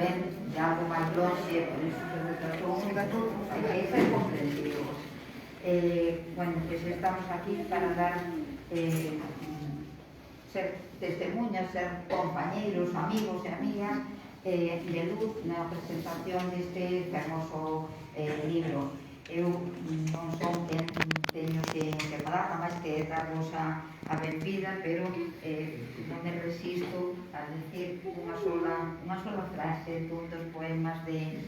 ven de algo máis longe, por iso se retratou un gato, hai que ser comprensivos. Bueno, pues estamos aquí para dar ser testemunhas, ser compañeiros, amigos e amigas de luz na presentación deste hermoso libro. Eu non son quen teño que falar, máis que darvos a benvida, pero non me resisto a decir unha sola frase dun dos poemas de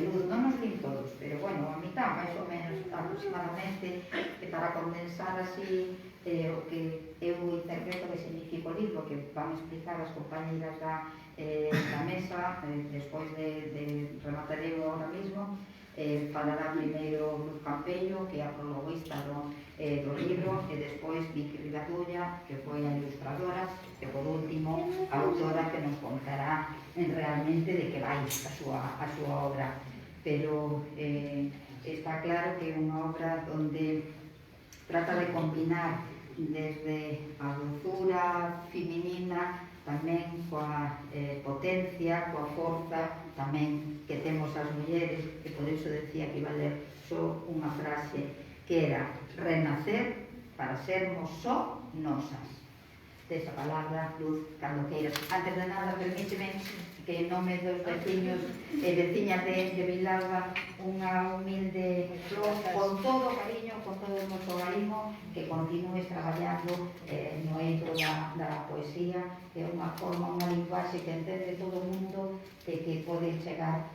luz. Non os li todos, pero bueno, a mitad, máis ou menos, aproximadamente, para condensar así o que eu interpreto que significa o libro, que van explicar as compañeras da mesa, despois de rematarei ahora mismo. Falará primeiro Luz Campello, que é a prologuista do libro, e despois Vicky Rivadulla, que foi a ilustradora, e por último a autora, que nos contará realmente de que vai a súa obra. Pero está claro que é unha obra onde trata de combinar desde a dulzura feminina tamén coa potencia, coa forza tamén que temos as mulleres, e por iso decía que iba a ler só unha frase que era renacer para sermos só nosas. Desa palabra, Luz, cando queiras. Antes de nada, permíteme que en nome dos veciños e veciñas de Vilalba unha humilde flor con todo o cariño, con todo o noso garimo, que continues traballando no eido da poesía, que é unha forma, unha linguaxe que entende todo o mundo e que pode chegar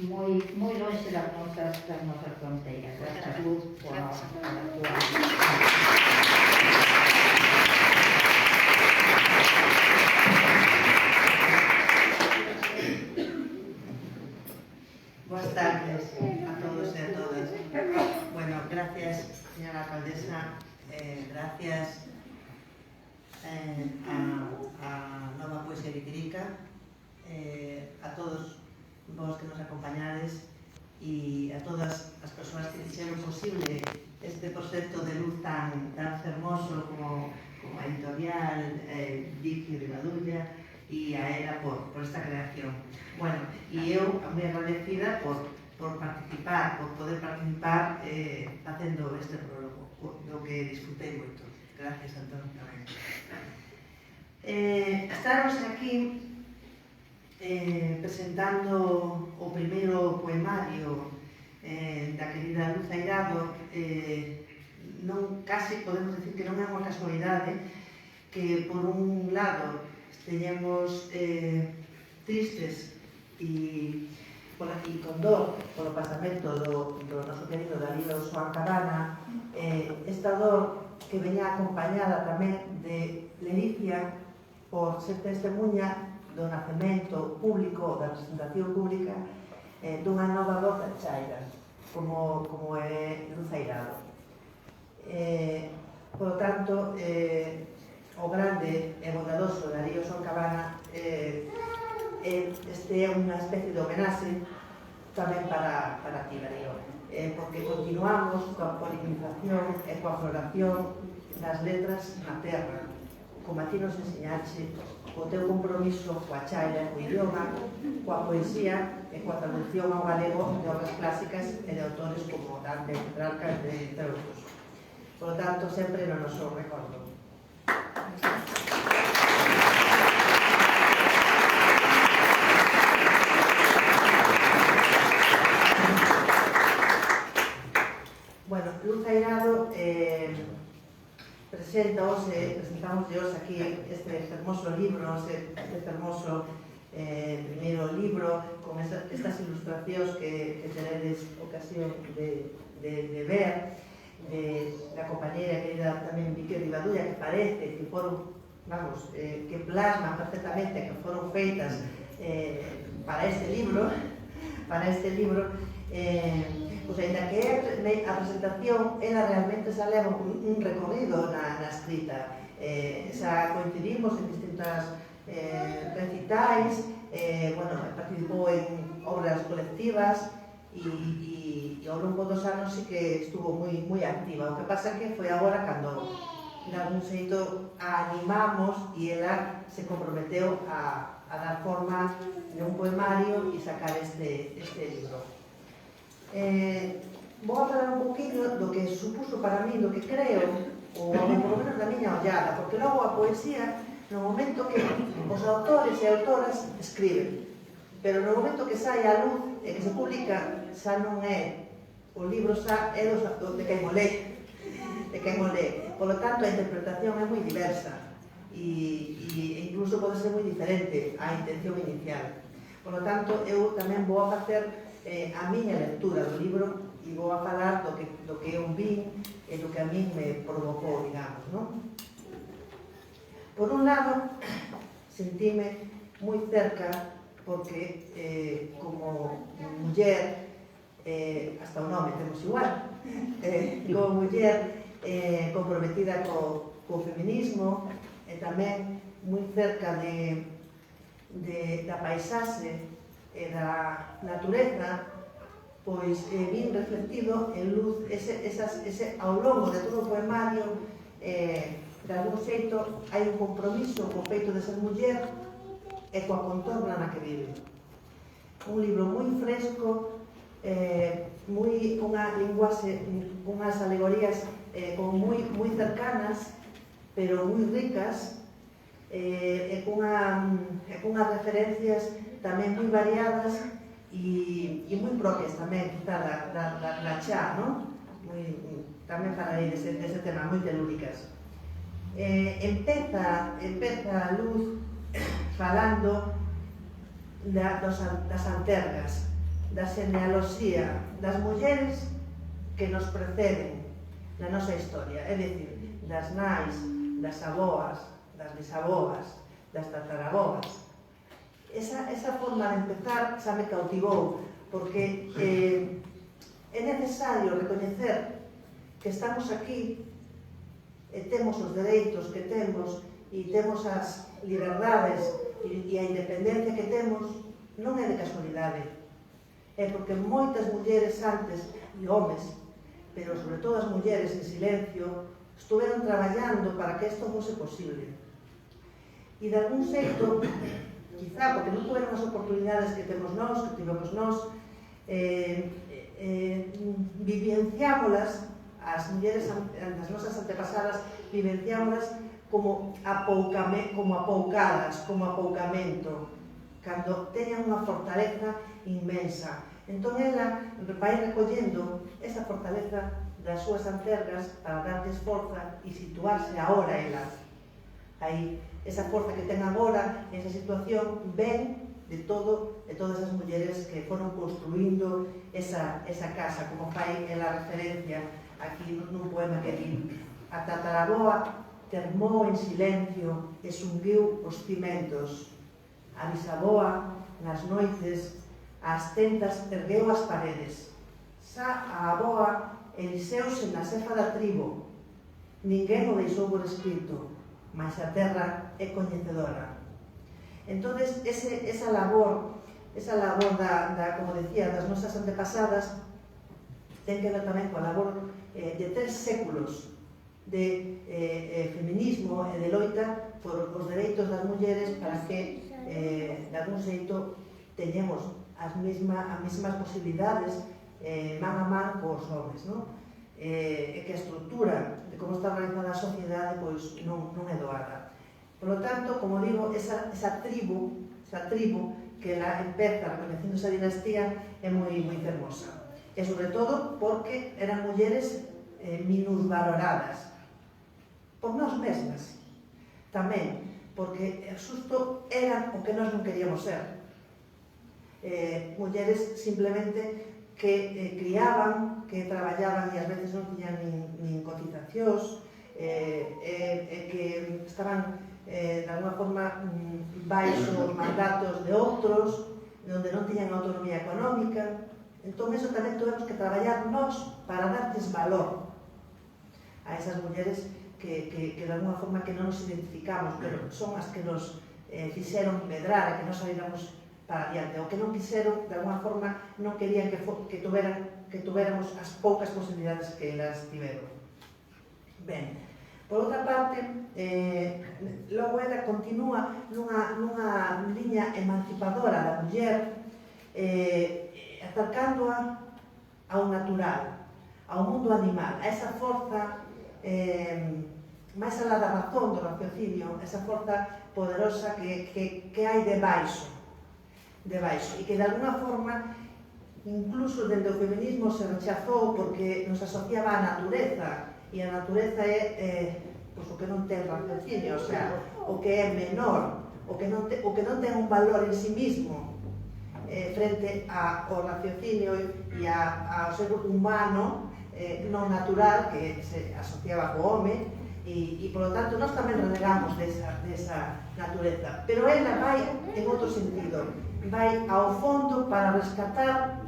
moi longe das nosas fronteiras. Gracias, Luz, por a tua... Buenas tardes a todos y a todas. Bueno, gracias, señora alcaldesa, gracias a Nova Poesía Viquirica, a todos vos que nos acompañades e a todas as persoas que fixeron posible este proxecto de luz tan fermoso como a editorial Vicky Rivadulla e a ela por esta creación. Bueno, e eu moi agradecida por participar, por poder participar facendo este prólogo, do que disfrutei moito. Gracias, Antón, tamén. Estamos aquí presentando o primeiro poemario da querida Luz Airado. Non, casi podemos decir que non é unha casualidade que, por un lado, esteñemos tristes e con dor polo pasamento do noso querido Darío Soan Cabana, esta dor que veña acompañada tamén de ledicia por ser testemunha do nacemento público, da presentación pública dunha nova voz chaira, como é Luz Airado. Por lo tanto, o grande e bondadoso Darío Soan Cabana este é unha especie de homenaxe tamén para ti, Darío, porque continuamos coa polinización e coa floración das letras na terra, como a ti nos enseñaxe, o teu compromiso coa chaira, co idioma, coa poesía e coa traducción ao galego de obras clásicas e de autores como Dante, Petrarca, entre outros. Por lo tanto, sempre no noso recordo. Bueno, Luz Airado presentamos hoxe aquí este hermoso libro, este hermoso primeiro libro con estas ilustracións que tenedes ocasión de ver, da compañera querida tamén Vicky Rivadulla, que parece que foron, vamos, que plasman perfectamente que foron feitas para este libro, pois ainda que a presentación ela realmente xa leva un recorrido na escrita, xa coincidimos en distintas recitais, participou en obras colectivas e ao longo dos anos sí que estuvo moi activa. O que pasa que foi agora cando de algún xeito a animamos e ela se comprometeu a dar forma un poemario e sacar este libro. Vou a falar un poquinho do que supuso para mí, do que creo, ou por lo menos da miña ollada, porque logo a poesía, no momento que os autores e autoras escriben, pero no momento que sai a luz e que se publica, xa non é o libro, xa é de quen o lê, Por lo tanto, a interpretación é moi diversa e incluso pode ser moi diferente á intención inicial. Por lo tanto, eu tamén vou a facer a miña lectura do libro e vou a falar do que eu vi e do que a mí me provocou, digamos, non? Por un lado, sentíme moi cerca porque como muller, hasta o nome temos igual, como muller comprometida co feminismo e tamén moi cerca da paisaxe e da natureza, pois vin reflectido en luz ao longo de todo o poemario. De algún xeito hai un compromiso co feito de ser muller e coa contorna na que vive. Un libro moi fresco, unha linguaxe, unhas alegorías moi cercanas, pero moi ricas, e cunhas referencias tamén moi variadas e moi propias tamén, quizá, da chá, non? Tamén falarei dese tema, moi telúricas. Empeza a luz falando das antergas, da genealoxía, das mulleres que nos preceden na nosa historia, é dicir, das nais, das aboas, das bisaboas, das tataraboas. Esa forma de empezar xa me cautivou, porque é necesario recoñecer que estamos aquí e temos os dereitos que temos e temos as liberdades e a independencia que temos, non é de casualidade. É porque moitas mulleres antes, e homes, pero sobre todo as mulleres en silencio, estuveron traballando para que isto fose posible. E de algún xeito, quizá porque non tuveron as oportunidades que temos nós, que tivemos nós, vivenciámolas, as mulleres, as nosas antepasadas, vivenciámolas como apoucadas, como apoucamento, cando teñan unha fortaleza inmensa. Entón ela vai recollendo esa fortaleza das súas antergas para darles forza e situarse agora ela. Aí, esa forza que ten agora, esa situación, ven de todas as mulleres que foron construindo esa casa, como fai ela referencia aquí nun poema que vi. A tataraboa termou en silencio e sunguiu os cimentos. A bisaboa, nas noites, ás tentas ergueu as paredes. Xa a aboa eliseuse na cefa da tribo. Ninguén o deixou por escrito, mas a terra é coñecedora. Entón, esa labor como decía, das nosas antepasadas, ten que ver tamén coa labor de 3 séculos de feminismo e de loita por os dereitos das mulleres para que, de algún xeito, teñemos as mesmas posibilidades man a man cos homens, non? E que a estrutura de como está organizada a sociedade pois non é doada. Por lo tanto, como digo, esa tribu que ela empeza reconhecendo esa dinastía é moi fermosa. E sobre todo porque eran mulleres minusvaloradas por nós mesmas. Tamén porque xusto eran o que nós non queríamos ser. Mulleres simplemente que criaban, que traballaban e ás veces non tiñan nin cotizacións, que estaban de alguna forma baixo os mandatos de outros, onde non tiñan autonomía económica. Entón, eso tamén tuvemos que traballar nós para darles valor a esas mulleres que de alguna forma que non nos identificamos, pero son as que nos fixeron medrar e que non saíamos para adiante, o que non quixeron, de alguna forma, non querían que tuveramos as poucas posibilidades que elas tiveron. Ben, Por outra parte, logo ela continúa nunha liña emancipadora da muller, acercándoa ao natural, ao mundo animal, a esa forza máis alá da razón do raciocinio, esa forza poderosa que hai debaixo, e que de alguna forma incluso dentro do feminismo se rechazou porque nos asociaba á natureza, e a natureza é o que non ten raciocinio, o sea, o que é menor, o que non ten un valor en sí mismo frente ao raciocinio e ao ser humano non natural que se asociaba co home, e polo tanto nós tamén renegamos desa natureza, pero ela vai en outro sentido, vai ao fondo para rescatar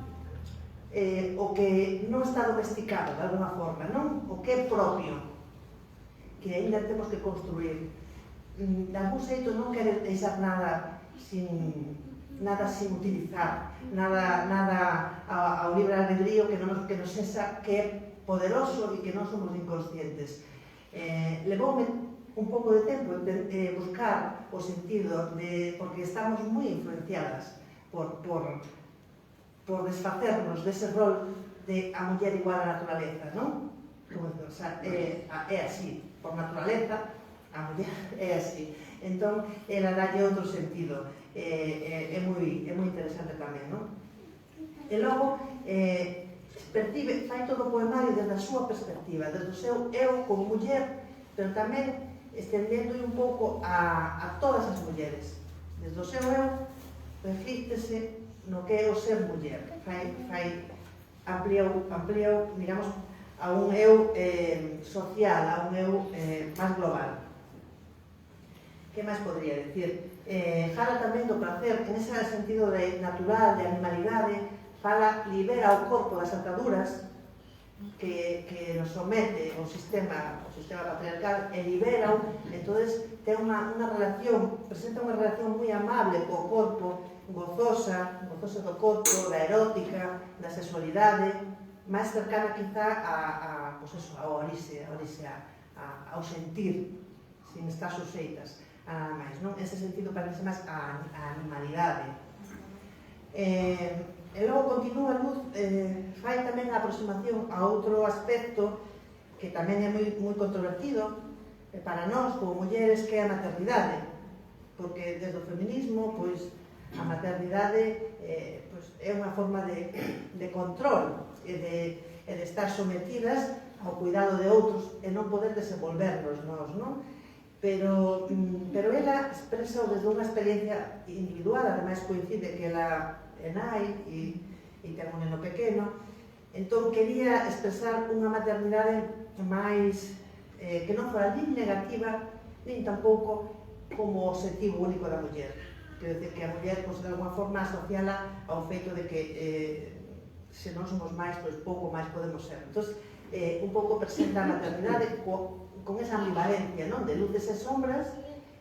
o que non está domesticado de alguna forma, non? O que é propio, que ainda temos que construir. De algún xeito non quere deixar nada sin utilizar, nada ao libre albedrío que nos sexa que é poderoso e que non somos inconscientes. Levoume un pouco de tempo buscar o sentido, porque estamos moi influenciadas por desfacernos dese rol de a muller igual á naturaleza, non? O sea, é así, por naturaleza, a muller é así. Entón, ela dalle outro sentido, é moi interesante tamén, non? E logo, percibe, fai todo o poemario desde a súa perspectiva, desde o seu eu como muller, pero tamén estendendo un pouco a todas as mulleres. Desde o seu eu, reflíctese no que é o ser muller, ampliou, digamos, a un eu social, a un eu máis global. Que máis podría dicir? Fala tamén do placer, en ese sentido de natural, de animalidade, libera o corpo das ataduras que nos somete o sistema patriarcal e libera-o, entonces ten unha relación, presenta unha relación moi amable co corpo, gozosa do corpo, da erótica, da sexualidade, máis cercana quizá ao orixe, ao sentir, sin estar suxeitas a nada máis, non? En ese sentido parece máis a animalidade. E logo continúa a Luz, fai tamén a aproximación a outro aspecto que tamén é moi controvertido para nós, como mulleres, que é a maternidade, porque desde o feminismo, pois, a maternidade é unha forma de control e de estar sometidas ao cuidado de outros e non poder desenvolvernos nós, non? Pero ela expresa desde unha experiencia individual, ademais coincide que ela é nai e ten un neno pequeno, entón quería expresar unha maternidade máis que non fora nin negativa nin tampouco como objetivo único da muller. Quero dicir que a muller, de alguma forma, asociala ao feito de que se non somos máis, pois pouco máis podemos ser. Entón, un pouco presenta a maternidade con esa ambivalencia, non? De luces e sombras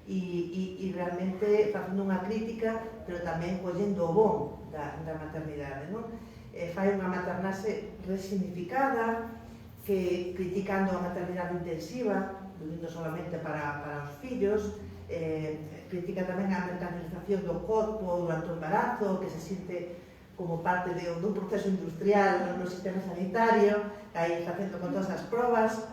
e realmente facendo unha crítica, pero tamén collendo o bon da maternidade, non? Fai unha maternase resignificada, que criticando a maternidade intensiva, non solamente para os fillos, critica tamén a mercantilización do corpo durante o embarazo, que se sinte como parte dun proceso industrial no sistema sanitario, aí facendo con todas as probas,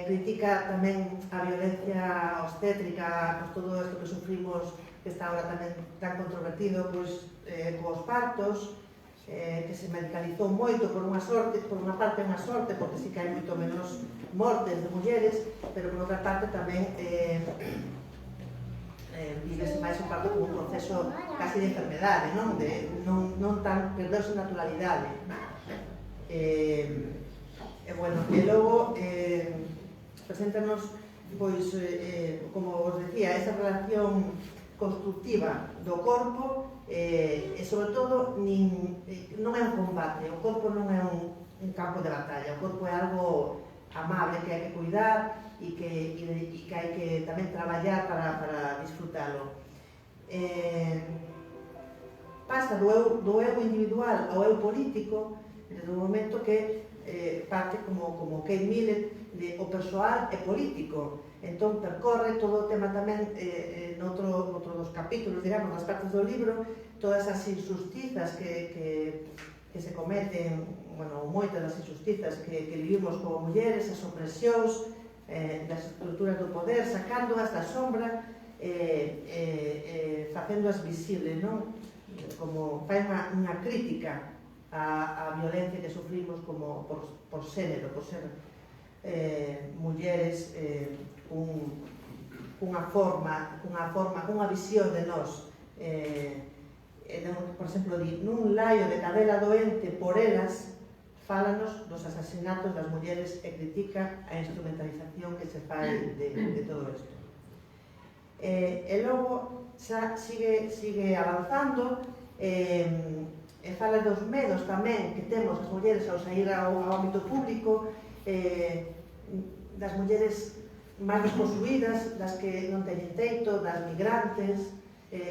critica tamén a violencia obstétrica, todo isto que sufrimos, que está ahora tamén tan controvertido, cos partos, que se medicalizou moito por unha parte unha sorte, porque sí que hai moito menos mortes de mulleres, pero por outra parte tamén vivese máis o parto como un proceso casi de enfermedade, non tan perderse naturalidade. E logo preséntanos, pois, como os decía, esa relación constructiva do corpo e, sobre todo, non é un combate, o corpo non é un campo de batalla, o corpo é algo amable que hai que cuidar e que hai que tamén traballar para disfrutalo. Pasa do eu individual ao eu político desde o momento que parte como Kate Millett de o persoal e político. Entón percorre todo o tema tamén noutro dos capítulos, digamos, das partes do libro, todas as injustizas que se cometen, bueno, moitas das injustizas que vivimos como mulleres, as opresións das estruturas do poder, sacándoas da sombra, facéndoas visibles, non? Como fai unha crítica á violencia que sufrimos como por xénero, por ser mulleres cunha visión de nós. Por exemplo, nun laio de cadela doente por elas, fálanos dos asasinatos das mulleres e critica a instrumentalización que se fai de todo isto. E logo xa sigue avanzando e fala dos medos tamén que temos as mulleres ao sair ao ámbito público, das mulleres máis desposuídas, das que non teñen teito, das migrantes,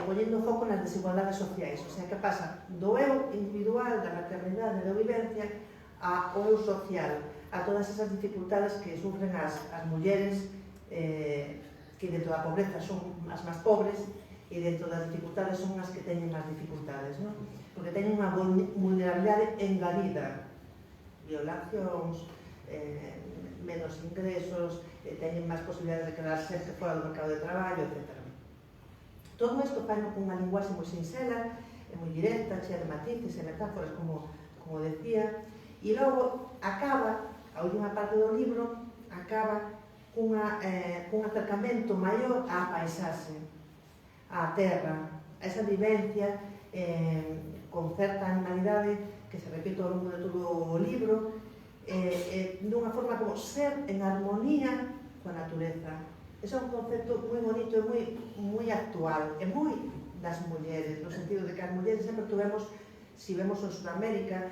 poñendo foco nas desigualdades sociais. O sea, que pasa do eu individual, da maternidade, da vivencia, ao eu social, a todas esas dificultades que sufren as mulleres que dentro da pobreza son as máis pobres e dentro das dificultades son as que teñen máis dificultades, non? Porque teñen unha vulnerabilidade engadida, violacións, menos ingresos, teñen máis posibilidades de quedar sempre fora do mercado de traballo, etc. Todo isto fai unha linguaxe moi sinxela, moi directa, chea de matices e metáforas, como decía, e logo acaba, a última parte do libro, acaba cun acercamento maior á paisaxe, á terra, a esa vivencia con certa animalidade que se repite ao longo de todo o libro, dunha forma como ser en armonía coa natureza. Ese é un concepto moi bonito e moi actual, e moi das mulleres, no sentido de que as mulleres sempre tuvemos, si vemos en Sudamérica,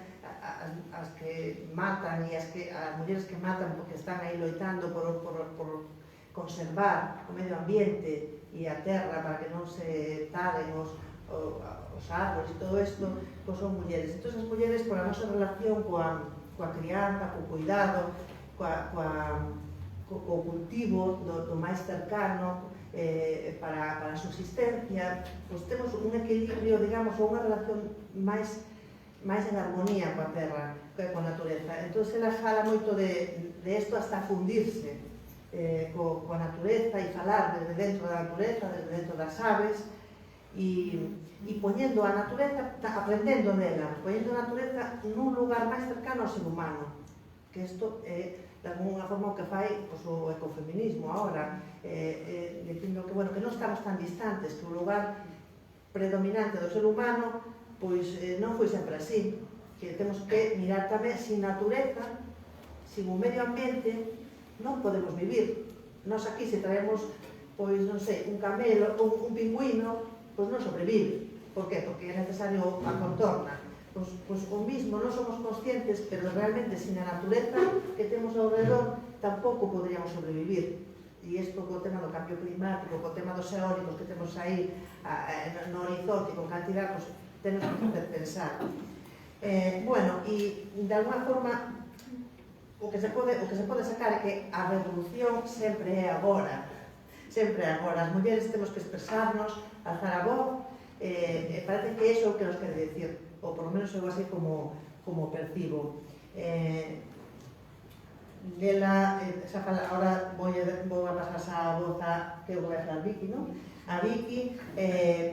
as que matan e as mulleres que matan porque están aí loitando por conservar o medio ambiente e a terra para que non se talen os árboles e todo isto, pois son mulleres. Entón, as mulleres, pola nosa relación coa crianza, co cuidado, co cultivo do máis cercano para a subsistencia, pois temos un equilibrio, digamos, ou unha relación máis en armonía coa terra, coa natureza. Entón, ela fala moito de isto hasta fundirse coa natureza e falar desde dentro da natureza, desde dentro das aves, e poñendo a natureza, aprendendo dela, poñendo a natureza nun lugar máis cercano ao ser humano, que isto é de alguna forma o que fai o ecofeminismo agora, dicindo que non estamos tan distantes, que o lugar predominante do ser humano pois non foi sempre así, que temos que mirar tamén sin natureza, sin o medio ambiente, non podemos vivir. Nós aquí, se traemos, pois, non sei, un camelo ou un pingüino, pois non sobrevive. Por qué? Porque é necesario a contorna. Pois o mismo, non somos conscientes, pero realmente sin a natureza que temos ao redor tampouco poderíamos sobrevivir. E isto co tema do cambio climático, co tema dos eólicos que temos aí no horizonte, con cantidad, pois temos que facer pensar. Bueno, e de alguna forma o que se pode sacar é que a revolución sempre é agora. Sempre é agora. As mulleres temos que expresarnos, alzar a voz, e parece que iso é o que nos quere dicir, ou por lo menos eu así como percibo. Ahora vou a pasar a voz a que eu vou a falar Vicky, non? A Vicky,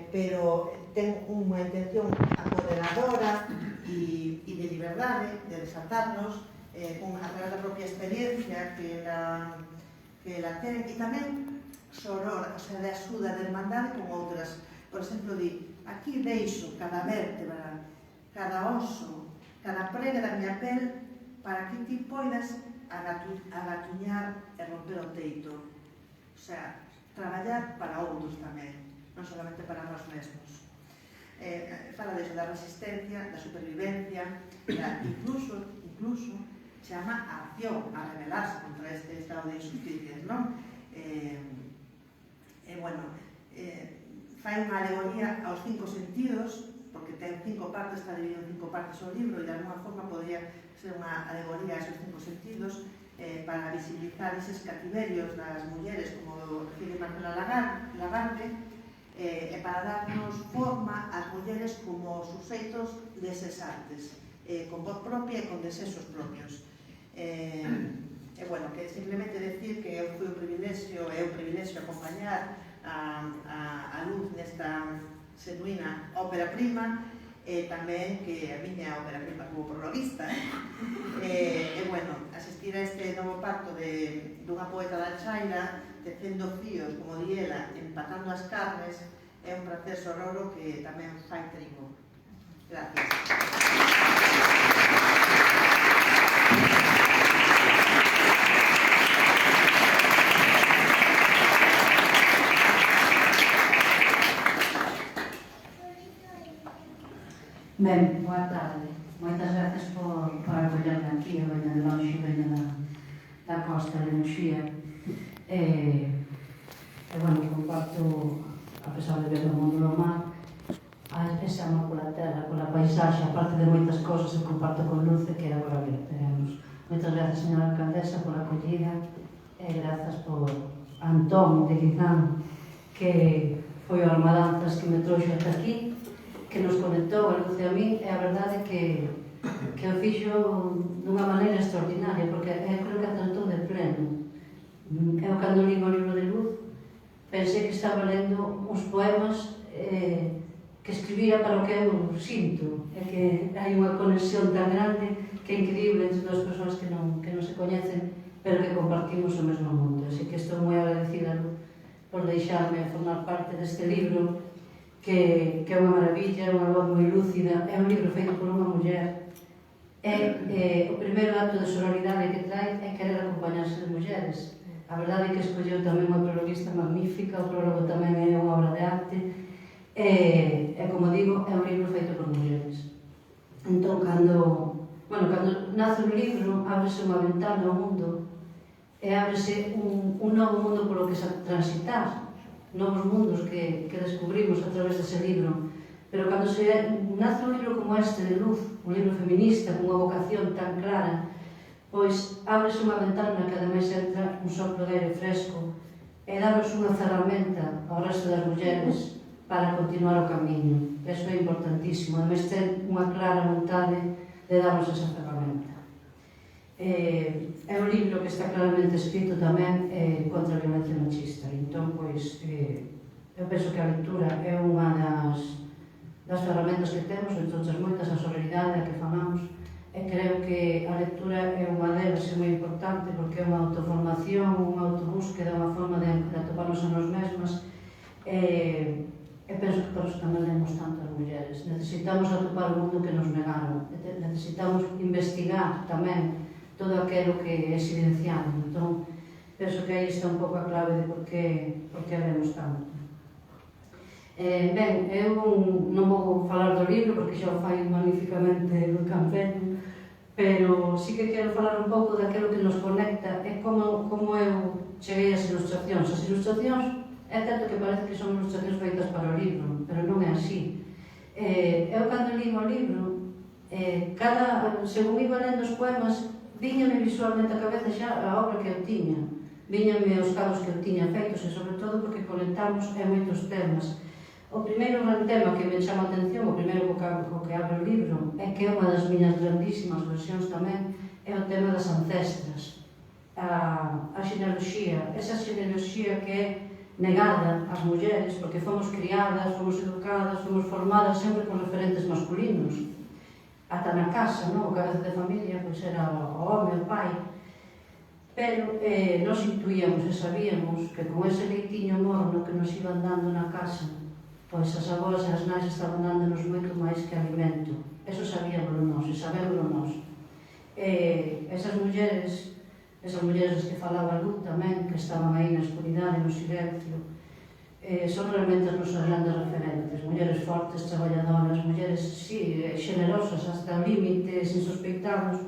pero ten unha intención apoderadora e de liberdade, de desatarnos, a través da propia experiencia que la ten, e tamén soror, o sea, de axuda, de hermandade con outras. Por exemplo, aquí deixo cada vértebra, cada oso, cada prega da miña pel para que ti poidas agatuñar e romper o teito. O sea, traballar para outros tamén, non solamente para nós mesmos. Fala disso, da resistencia, da supervivencia, incluso chama a acción, a rebelarse contra este estado de injusticias, non? Fai unha alegoría aos 5 sentidos, porque ten 5 partes, está dividido en 5 partes o libro e de alguna forma podría ser unha alegoría a esos 5 sentidos para visibilizar eses cativerios das mulleres, como refire Marcela Lagarde, e para darnos forma ás mulleres como suxeitos deses artes, con voz propia e con desexos propios. Bueno, que simplemente decir que foi un privilexio, é un privilexio acompañar a Luz nesta genuína ópera prima, e tamén que a miña ópera prima como prologuista. Bueno, asistir a este novo pacto dunha poeta da Chaira, tecendo fíos, como di ela, empatando as carnes, é un placer sororo que tamén fai trigo. Gracias. Ben, boa tarde. Moitas gracias por acollerme aquí, eu veña de longe, veña da costa de Muxía. Bueno, comparto, a pesar de ver o mundo do mar, ese amor pola terra, pola paisaxe, aparte de moitas cosas que comparto con Luce, que agora veremos. Moitas gracias, señora alcaldesa, por a acollida, e grazas por Antón de Guizán, que foi o armadanzas que me trouxe ata aquí, que nos conectou a Luz e a min, e a verdade que o fixo dunha maneira extraordinaria, porque eu creo que acertou de pleno. Eu, cando li o libro de Luz, pensei que estaba lendo uns poemas que escribira para o que eu sinto, e que hai unha conexión tan grande que é increíble entre dúas persoas que non se coñecen, pero que compartimos o mesmo mundo. Así que estou moi agradecida, Luz, por deixarme formar parte deste libro, que é unha maravilla, é unha voz moi lúcida, é un libro feito por unha muller. O primeiro acto de sororidade que trae é querer acompañarse de mulleres. A verdade é que escolleu tamén unha prologuista magnífica, o prólogo tamén é unha obra de arte, e, como digo, é un libro feito por mulleres. Entón, cando nace un libro, ábrese unha ventana ao mundo, e ábrese un novo mundo polo que transitar, novos mundos que descubrimos a través dese libro. Pero cando nace un libro como este de Luz, un libro feminista, con unha vocación tan clara, pois ábrese unha ventana na que ademais entra un soplo de aire fresco e danos unha ferramenta ao resto das mulleres para continuar o camiño. Eso é importantísimo, ademais ten unha clara vontade de darnos esa ferramenta. É un libro que está claramente escrito tamén contra a violencia machista. Entón, pois, eu penso que a lectura é unha das ferramentas que temos, entre outras moitas, a sororidade a que falamos, e creo que a lectura é unha delas, é moi importante, porque é unha autoformación, unha autobúsqueda, unha forma de atoparnos a nos mesmas, e penso que por eso tamén lemos tanto as mulleres. Necesitamos atopar o mundo que nos negaron, necesitamos investigar tamén todo aquilo que é silenciado. Entón, penso que aí está un pouco a clave de por que lemos tanto. Ben, eu non vou falar do libro porque xa o fai magníficamente o Campello, pero sí que quero falar un pouco daquilo que nos conecta e como eu cheguei ás ilustracións. As ilustracións, é certo que parece que son ilustracións feitas para o libro, pero non é así. Eu, cando li o libro, según iba lendo os poemas, víñame visualmente a cabeza xa a obra que eu tiña, víñame os cadros que eu tiña feitos, e sobre todo porque conectamos en moitos temas. O primeiro gran tema que me chama a atención, o primeiro co que abre o libro, é que é unha das miñas grandísimas versións tamén, é o tema das ancestras, a xenealoxía, esa xenealoxía que é negada ás mulleres, porque fomos criadas, fomos educadas, fomos formadas sempre con referentes masculinos. Ata na casa, o cabeza de familia, pois era o home, o pai. Pero nos intuíamos e sabíamos que con ese leitiño morno que nos iban dando na casa, pois as avós e as nais estaban dándonos moito máis que alimento. Eso sabíamos nós, e sabémoslo nós. Esas mulleres das que falaba Luz tamén, que estaban aí na escuridade, no silencio, son realmente as nosas grandes referentes, mulleres fortes, traballadoras, mulleres, sí, generosas hasta límites insospeitados,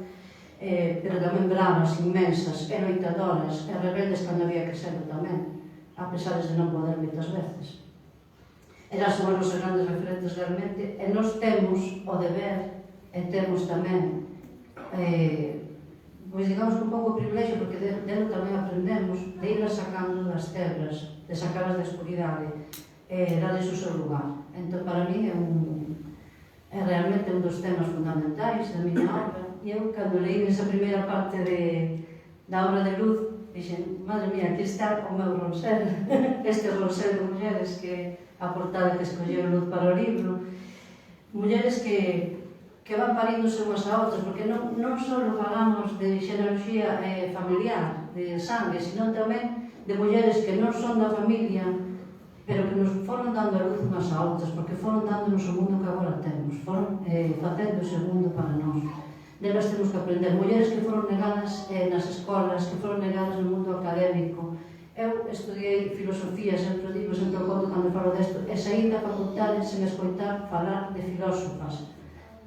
pero tamén bravas, inmensas, e loitadoras, e rebeldes cando había que serlo tamén, a pesar de non poder moitas veces. Elas son as nosas grandes referentes realmente, e nós temos o deber e temos tamén pois digamos un pouco o privilexio, porque dentro tamén aprendemos de irlas sacando das tebras, de sacalas da escuridade, darles o seu lugar. Entón, para mí é realmente un dos temas fundamentais da miña obra. E eu, cando leí esa primeira parte da obra de Luz, dixen, madre mía, aquí está o meu ronsel, este ronsel de mulleres que a portada que escolleu Luz para o libro, mulleres que van paríndose unhas a outras, porque non só falamos de xenealoxía familiar, de sangue, sino tamén de mulleres que non son da familia, pero que nos foron dando a luz unhas a outras, porque foron dándonos o mundo que agora temos, foron facendo ese mundo para nós. Delas temos que aprender. Mulleres que foron negadas nas escolas, que foron negadas no mundo académico. Eu estudiei filosofía, sempre digo, sempre conto cando falo desto, e saí da facultade sen escoitar falar de filósofas.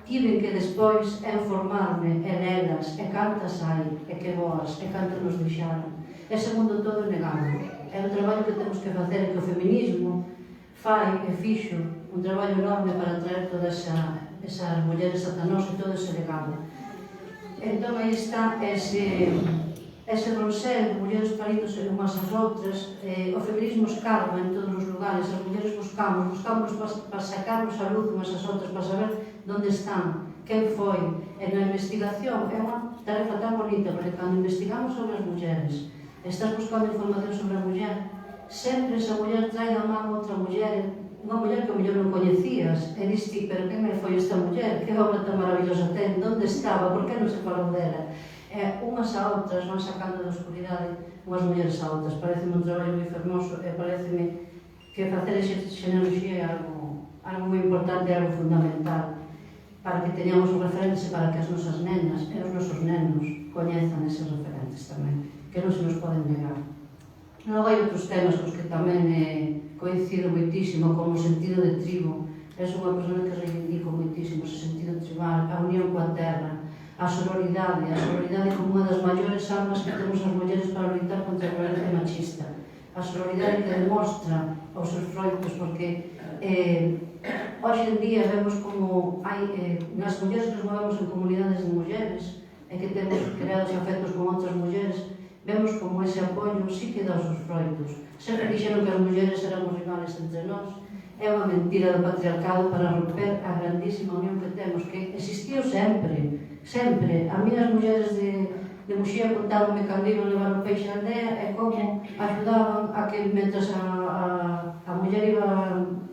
Tiven que despois informarme en elas, e cantas hai, e que boas, e cantas nos deixaron. Ese mundo todo é negado. É un traballo que temos que facer, que o feminismo fai e fixo un traballo enorme para traer todas esas mulleres ata nós e todo ese legado. Entón, aí está ese ronsel de mulleres paríndose unhas ás outras. O feminismo escarba en todos os lugares, as mulleres buscamos para sacarnos a luz unhas ás outras, para saber onde están, quen foi. E na investigación é unha tarefa tan bonita, porque cando investigamos sobre as mulleres, estás buscando información sobre a muller, sempre esa muller trae da mão outra muller, unha muller que o mellor non coñecías, e diste, pero quen foi esta muller? Que obra tan maravillosa ten? Onde estaba? Por que non se falou dela? Unhas a outras van sacando da oscuridade unhas mulleres a outras. Pareceme un traballo moi fermoso, e pareceme que facer esa xenealoxía é algo moi importante, algo fundamental, para que teñamos os referentes e para que as nosas nenas e os nosos nenos coñezan eses referentes tamén, que non se nos poden negar. Logo hai outros temas cos que tamén coincido moitísimo, como o sentido de tribo. É unha persona que reivindico moitísimo ese sentido tribal, a unión coa terra, a sororidade como unha das maiores armas que temos as mulleres para lutar contra a violencia machista. A sororidade que demostra os seus froitos, porque hoxe en día vemos como hai nas mulleres que nos movemos en comunidades de mulleres e que temos creados afectos con outras mulleres, vemos como ese apoio sí que dá os seus froitos. Sempre dixeron que as mulleres éramos rivales entre nós. É unha mentira do patriarcado para romper a grandísima unión que temos, que existiu sempre, sempre. A mí as mulleres de Muxía contáronme cando iban levar o peixe á aldea e como axudaban a que, mentras a muller iba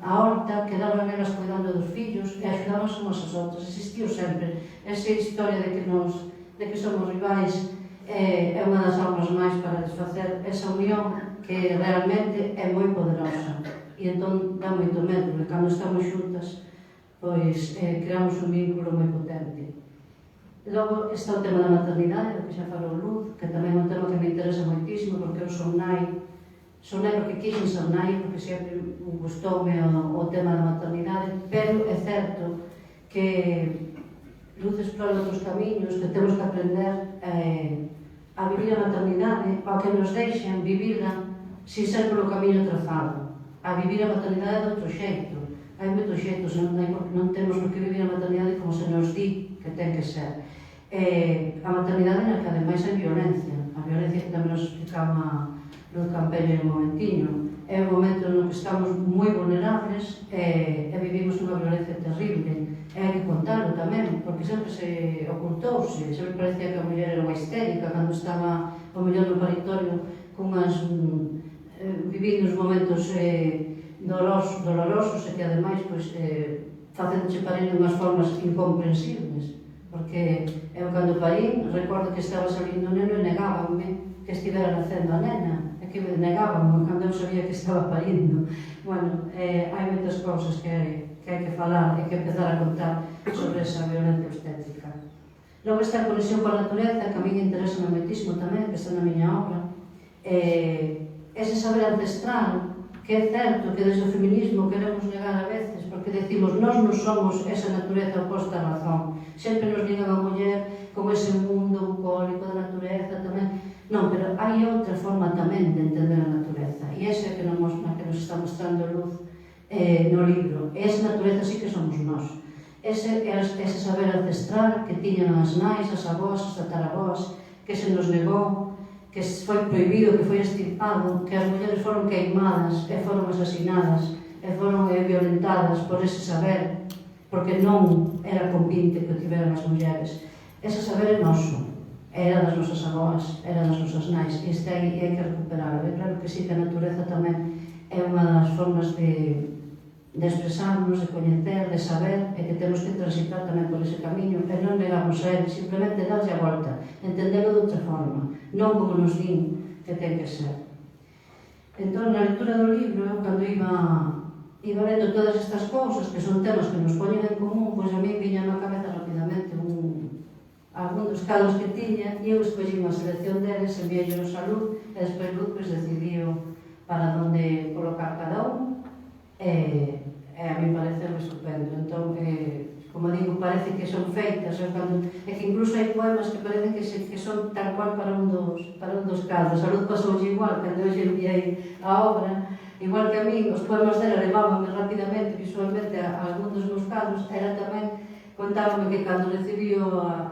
á horta, quedaban elas cuidando dos fillos e axudaban unhas as outras. Existiu sempre. Esa historia de que somos rivais é unha das armas máis para desfacer esa unión que realmente é moi poderosa. E entón dá moito medo, porque cando estamos xuntas, pois creamos un vínculo moi potente. Logo está o tema da maternidade, do que xa falou Luz, que tamén é un tema que me interesa moitísimo, porque eu son nai porque quixen ser nai, porque sempre gustoume o tema da maternidade, pero é certo que Luz explora outros camiños, que temos que aprender a vivir a maternidade, ao que nos deixen vivila sin ser polo camiño trazado, a vivir a maternidade de outro xeito. Hai moitos xeitos, non temos por que vivir a maternidade como se nos di que ten que ser. A maternidade na que ademais hai violencia, a violencia que tamén nos explicaba Luz Campello en un momentiño. É un momento no que estamos moi vulnerables e vivimos unha violencia terrible. E hai que contarlo tamén, porque sempre se ocultouse, sempre parecía que a muller era unha histérica cando estaba o mellor no paritorio vivindo os momentos dolorosos e que ademais facéndoche parir de unhas formas incomprensibles, porque eu cando parín recordo que estaba salindo o neno e negábanme que estivera nacendo a nena, e que me negaban cando eu sabía que estaba parindo. Bueno, hai moitas cousas que hai que falar e que empezar a contar sobre esa violencia obstétrica. Logo está a conexión con a natureza, que a mí me interesa moitísimo tamén, que está na miña obra. Ese saber ancestral, que é certo que desde o feminismo queremos negar a veces, porque decimos, nós non somos esa natureza oposta á razón. Sempre nos ligan a muller como ese mundo bucólico da natureza tamén. Non, pero hai outra forma tamén de entender a natureza, e esa é que nos está mostrando Luz no libro. E esa natureza sí que somos nós. ese saber ancestral que tiñan as nais, as avós, as tataravós, que se nos negou, que foi prohibido, que foi extirpado, que as mulleres foron queimadas e foron asasinadas e foron violentadas por ese saber, porque non era convinte que o tiveran as mulleres. Ese saber é noso, era das nosas avós, era das nosas nais, e este aí hai que recuperarlo. É claro que sí, que a natureza tamén é unha das formas de expresarnos, de coñecer, de saber, e que temos que transitar tamén por ese camiño e non negarnos a él, simplemente darlle a volta, entendelo de outra forma, non como nos din que ten que ser. Entón, na lectura do libro, eu cando iba lendo todas estas cousas, que son temas que nos poñen en común, pois a mí viña na cabeza rapidamente algún dos calos que tiña, e eu escollí unha selección deles, enviei-los a Luz, e despois Luz decidiu para onde colocar cada un, e a mí pareceu estupendo. Entón, como digo, parece que son feitas, e que incluso hai poemas que parecen que son tal cual para un dos casos. A Luz pasoulle igual, cando eu lle enviei a obra, igual que a mí, os poemas dela levábanme rapidamente, visualmente, a algún dos meus casos. Ela tamén contábame que cando recibiu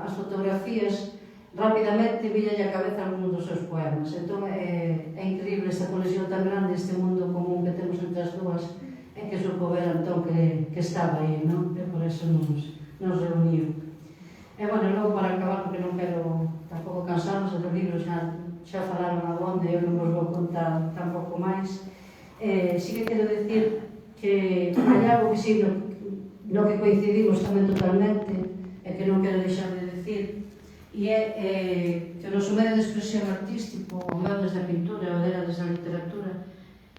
as fotografías, rapidamente villalle a cabeza algún dos seus poemas. Entón, é increíble esta conexión tan grande, este mundo común que temos entre as dúas, e que supo ver Antón que estaba aí, non? E por eso nos reuniu. E, bueno, logo para acabar, porque non quero tampouco cansarnos, do libro xa falaron abonde, eu non vos vou contar tampouco máis. Sí que quero decir que hai algo que sí, no que coincidimos tamén totalmente, e que non quero deixar de decir, e é que o noso medio de expresión artístico, o meu desde a pintura, o dela desde a literatura,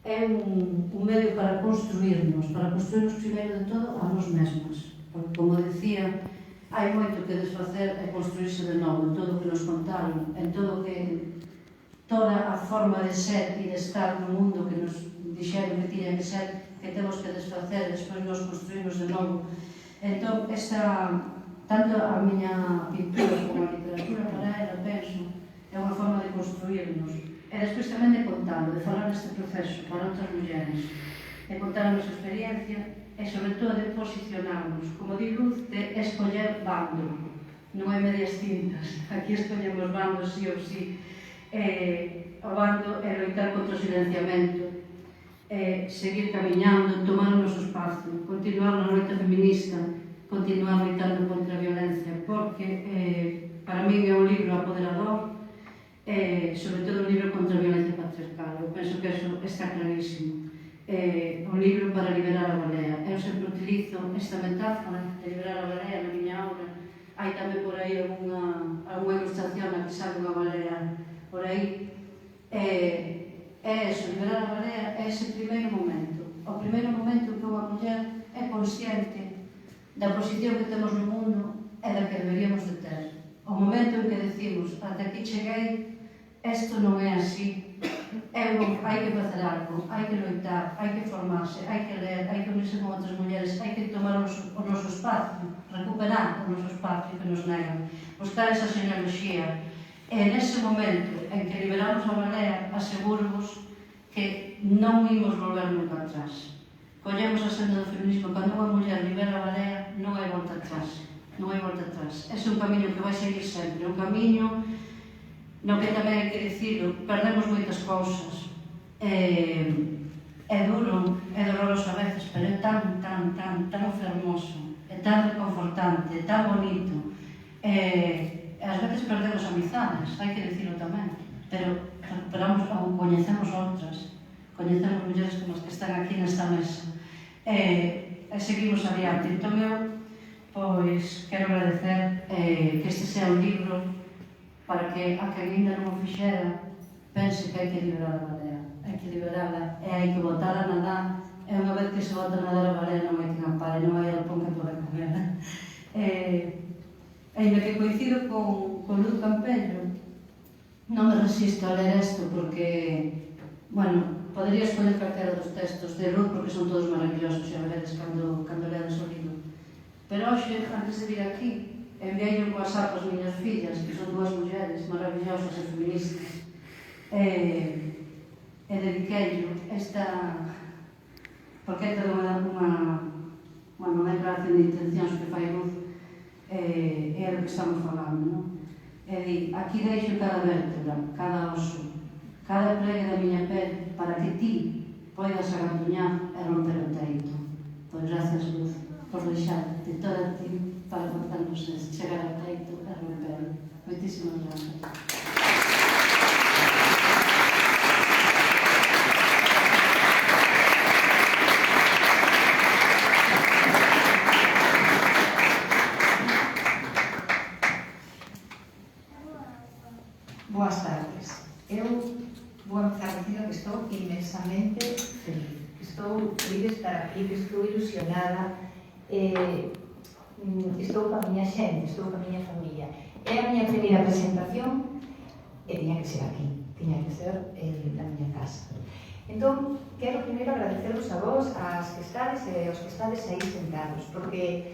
é un medio para construirnos primeiro de todo a nós mesmas. Porque, como decía, hai moito que desfacer e construirse de novo en todo o que nos contaron, en todo que toda a forma de ser e de estar no mundo que nos dixeron que tiña que ser, que temos que desfacer, despois nos construímos de novo. Entón, tanto a miña pintura como a literatura para ela, penso, é unha forma de construirnos. E despois tamén de contalo, de falar deste proceso para outras mulleres, de contar a nosa experiencia e, sobre todo, de posicionarnos, como di Luz, de escoller bando. Non hai medias tintas, aquí escollemos bandos sí ou sí. O bando é loitar contra o silenciamento, seguir camiñando, tomar o noso espacio, continuar na loita feminista, continuar loitando contra a violencia, porque para mí é un libro apoderador, sobre todo un libro contra a violencia patriarcal. Eu penso que eso está clarísimo. Un libro para liberar a balea. Eu sempre utilizo esta metáfora de liberar a balea na miña obra. Hai tamén por aí alguna ilustración na que sale unha balea por aí. É eso, liberar a balea é ese primeiro momento. O primeiro momento que unha muller é consciente da posición que temos no mundo e da que deberíamos de ter. O momento en que decimos, ata aquí cheguei, isto non é así, hai que facer algo, hai que loitar, hai que formarse, hai que ler, hai que unirse con outras mulleres, hai que tomar o noso espacio, recuperar o noso espacio que nos negan, buscar esa xenealoxía. E nese momento en que liberamos a balea, aseguro-vos que non imos volver nunca atrás. Collemos a senda do feminismo, cando unha muller libera a balea, non hai volta atrás. Non hai volta atrás. Ese é un camiño que vai seguir sempre, un camiño no que tamén hai que dicirlo, perdemos moitas cousas. É duro, é doloroso a veces, pero é tan fermoso, é tan reconfortante, é tan bonito. Ás veces perdemos amizades, hai que dicirlo tamén, pero recuperamos ou coñecemos outras, coñecemos mulleres como as que están aquí nesta mesa, e seguimos adiante. Entón eu, pois, quero agradecer que este sea un libro para que a que ainda non o fixera pense que hai que liberar a balea, hai que liberarla e hai que botar a nadar, e unha vez que se bota a nadar a balea non hai que ampare, non hai alpón que poder comer. Ainda que coincido con Luz Campello, non me resisto a ler isto porque, bueno, podería escoller calquera dos textos de Luz porque son todos maravillosos, xa veredes cando ledes o libro. Pero hoxe, antes de vir aquí, enviei un WhatsApp ás miñas fillas, que son dúas mulleres maravillosas e feministas, e dediquei esta, porque é toda bueno, na declaración de intencións que fai Luz é o que estamos falando, non? É dicir, aquí deixo cada vértebra, cada oso, cada plegue da miña pel para que ti poidas agantuñar e romper o teito. Pois gracias, Luz, por deixar de toda ti para contarnos chegar ao teito e romper. Moitísimas gracias. Boas tardes. Eu vou empezar dicindo que estou inmensamente feliz. Estou feliz de estar aquí, que estou ilusionada. Estou coa miña xente, estou coa miña familia. É a miña primeira presentación e tiña que ser aquí, tiña que ser na miña casa. Entón, quero primeiro agradeceros a vos, as que estades e aos que estades aí sentados, porque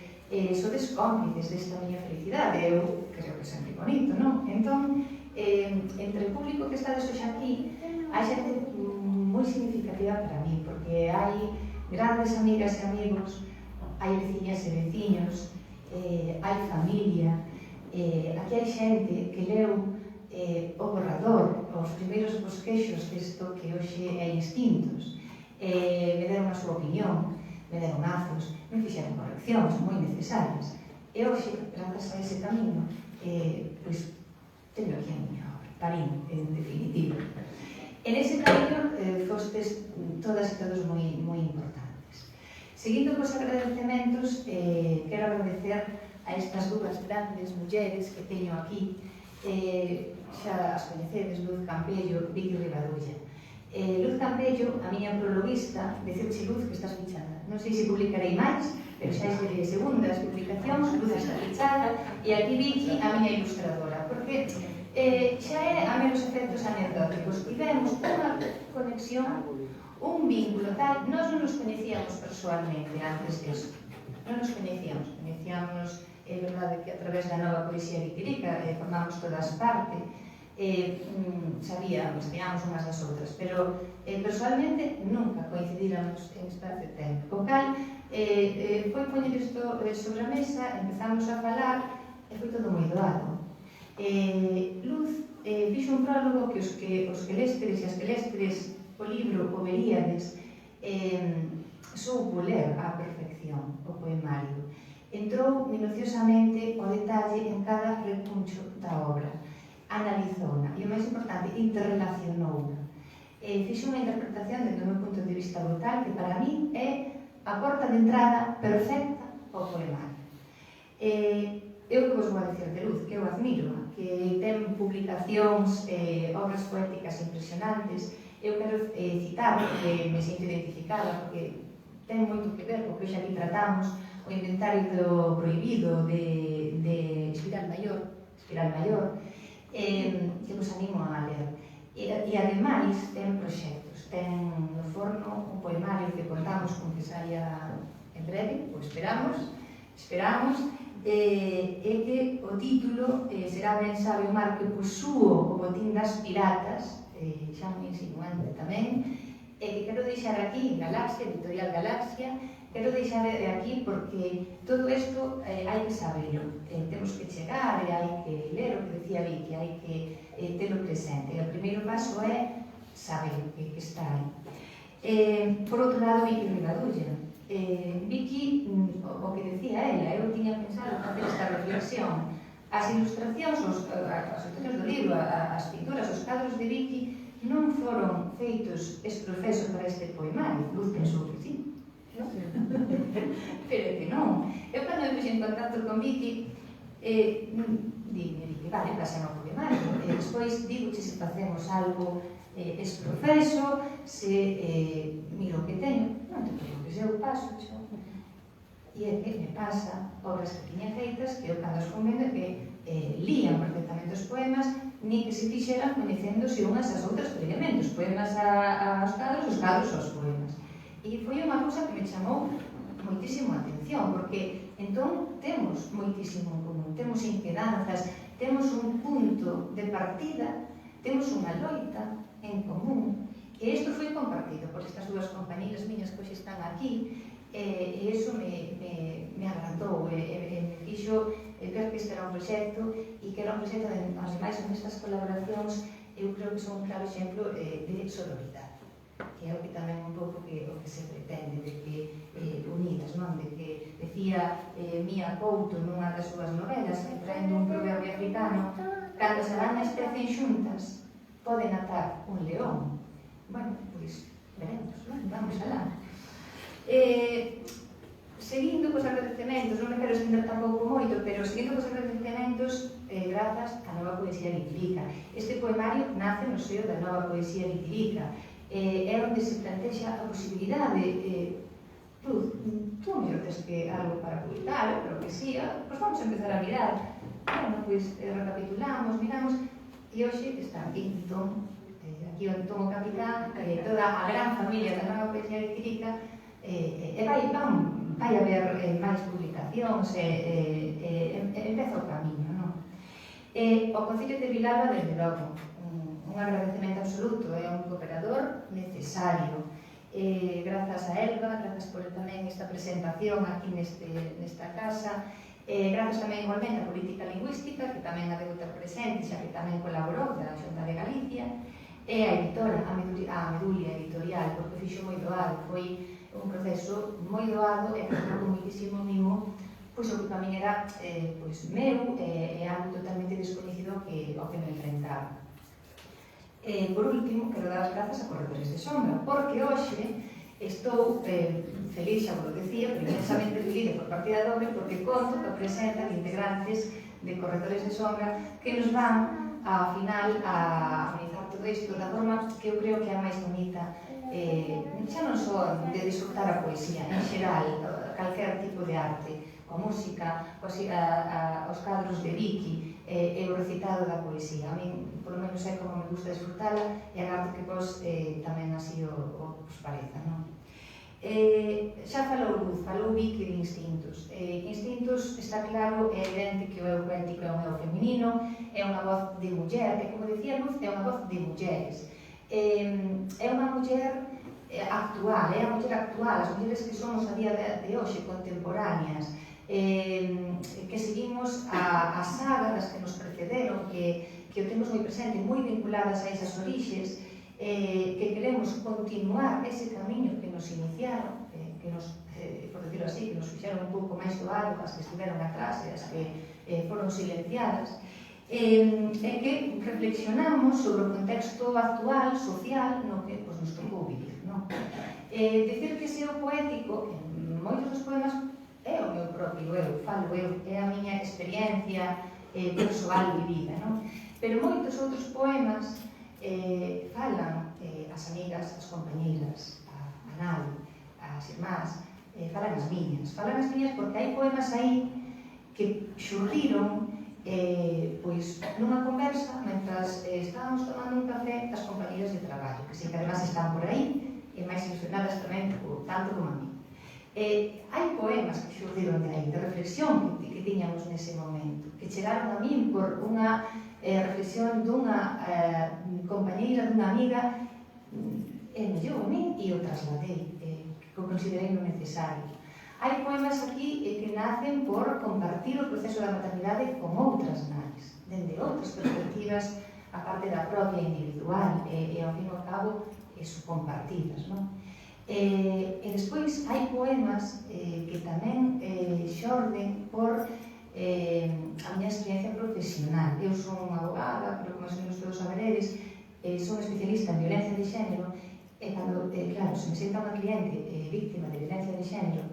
sodes cómplices desta miña felicidade. Eu creo que é sempre bonito, non? Entón, entre o público que estades hoxe aquí, hai xente moi significativa para mí, porque hai grandes amigas e amigos, hai veciñas e veciños, hai familia, aquí hai xente que leu o borrador, os primeiros bosquexos desto que hoxe é Instintos, me deron a súa opinión, me deron azos, me fixeron correccións moi necesarias, e hoxe, grazas a ese camino, pois, teño aquí a miña obra, parín, en definitiva. En ese camiño fostes todas e todos moi importantes. Seguindo cos agradecementos, quero agradecer a estas dúas grandes mulleres que teño aquí, xa as coñecedes, Luz Campello, Vicky Rivadulla. Luz Campello, a miña prologuista, decirche Luz que estás fichada. Non sei se publicarei máis, pero xa é de segundas publicacións, Luz está fichada, e aquí Vicky, a miña ilustradora, porque xa é a meros efectos anecdóticos. Tivemos unha conexión, un vínculo tal, nós non nos coñecíamos persoalmente antes disso, non nos coñecíamos, é verdade que a través da nova poesía literaria formamos todas parte, sabíamos unhas das outras, pero personalmente nunca coincidíramos en espacio de tempo. O cal, foi poñer isto sobre a mesa, empezamos a falar e foi todo moi doado. Luz fixo un prólogo que os que lestres e as que lestres o libro o veríades, soupo ler á perfección o poemario. Entrou minuciosamente o detalle en cada recuncho da obra, analizouna e, o máis importante, interrelacionouna. Fixo unha interpretación desde o meu punto de vista brutal que para mí é a porta de entrada perfecta ao poemario. Eu que vos vou dicir de Luz, que eu admiro, que ten publicacións, obras poéticas impresionantes. Eu quero citar, porque me sinto identificada, porque ten moito que ver co que hoxe aquí tratamos, o inventario do prohibido de Espiral Maior, que vos animo a ler. E ademais ten proxectos, ten no forno un poemario que contamos con que saia en breve, o esperamos, e que o título será Ben sabe o mar que posúo o botín das piratas, xa moi insinuante tamén, e que quero deixar aquí, Galaxia, Editorial Galaxia, quero deixar aquí porque todo isto hai que saberlo, temos que chegar e hai que ler o que decía Vicky, hai que telo presente. O primeiro paso é saber que está aí. Por outro lado, Vicky Rivadulla. Vicky, o que decía ela, eu tiña pensado facer esta reflexión. As ilustracións, as historias do libro, as pinturas, os cadros de Vicky non foron feitos exprofeso para este poemario. Luz pensou que sí, non? Pero que non. Eu cando me puse en contacto con Vicky, dime, vale, pasen ao poemario. Despois digo se facemos algo exprofeso, se miro o que teño, non te preocupes, eu paso, e é que me pasa obras que tiña feitas que eu cando as convendo que lían perfectamente os poemas, ni que se fixeran coñecéndose unhas as outras previamente, os poemas aos cadros, os cadros aos poemas. E foi unha cousa que me chamou moitísimo a atención, porque entón temos moitísimo en común, temos inquedanzas, temos un punto de partida, temos unha loita en común, e isto foi compartido por estas dúas compañeras miñas que hoxe están aquí, e iso me agradou, me fixo ver que este era un proxecto e que era un proxecto de, ademais, nestas colaboracións eu creo que son un claro exemplo de sororidade, que é o que tamén un pouco o que se pretende, de que unidas, non? De que decía Mia Couto nunha das súas novelas, traendo un proverbio africano, cando se van a especie xuntas, poden atar un león. Bueno, pois, veremos, non? Vamos alá. Seguindo cos agradecementos, non me quero estender tampouco moito, pero seguindo cos agradecementos, grazas á Nova Poesía Litirica. Este poemario nace no seo da Nova Poesía Litirica. É onde se plantexa a posibilidade, tú me tes que algo para publicar, pero que sí, pois vamos a empezar a mirar. Bueno, pois recapitulamos, miramos, e hoxe está aquí, entón, aquí o Tomo Capitán, toda a gran familia da Nova Poesía Litirica, e vai haber máis publicacións, empeza o camiño, non? O Concello de Vilalba, desde logo, un agradecemento absoluto, é un cooperador necesario. Grazas a Elba, grazas por tamén esta presentación aquí nesta casa, grazas tamén igualmente a Política Lingüística, que tamén a deu ter presente, xa que tamén colaborou da Xunta de Galicia, e a editora, a Medulia Editorial, porque fixo moi doado, foi un proceso moi doado e que con moitísimo mimo, pois o que para min era meu e algo totalmente descoñecido ao que me enfrentaba. Por último, quero dar as grazas a Corredores de Sombra, porque hoxe estou feliz, xa vos lo decía, pero inmensamente feliz por partida doble, porque conto que presentan integrantes de Corredores de Sombra que nos van, ao final, a analizar todo isto da forma que eu creo que é a máis bonita, xa non só de disfrutar a poesía, en xeral, calquer tipo de arte, a música, os cadros de Vicky, e o recitado da poesía. A min, por lo menos, é como me gusta disfrutala e agardo que vos tamén así os pareza, non? Xa falou Luz, falou Vicky de Instintos. Instintos, está claro, é evidente que o eu poético é un eu feminino, é unha voz de muller, e como decía Luz, é unha voz de mulleres. É unha muller actual, é a muller actual, as mulleres que somos a día de hoxe, contemporáneas, que seguimos a saga das que nos precederon, que o temos moi presente, moi vinculadas a esas orixes, que queremos continuar ese camiño que nos iniciaron, que nos, por decirlo así, que nos fixeron un pouco máis doado as que estiveron atrás e as que foron silenciadas, e que reflexionamos sobre o contexto actual, social, no que nos tocou vivir, non? Decir que ese o poético, en moitos dos poemas, é o meu propio eu, falo eu, é a miña experiencia persoal vivida, non? Pero moitos outros poemas falan as amigas, as compañeiras, a nai, as irmás, falan as miñas porque hai poemas aí que xurdiron pois nunha conversa mentras estábamos tomando un café das compañeras de traballo, que sei que además están por aí e máis ilusionadas tamén tanto como a mí. Hai poemas que xurdiron de aí, de reflexión que tiñamos nese momento, que chegaron a min por unha reflexión dunha compañeira, dunha amiga, e me llevo a min e o trasladei, que o considerei non necesario. Hai poemas aquí que nacen por compartir o proceso da maternidade con outras nais, dende outras perspectivas, a parte da propia individual, e ao fin e ao cabo, compartidas, non? E despois hai poemas que tamén xorden por a miña experiencia profesional. Eu son unha abogada, pero como son todos saberedes, son especialista en violencia de xénero, e cando, claro, se me senta unha cliente víctima de violencia de xénero,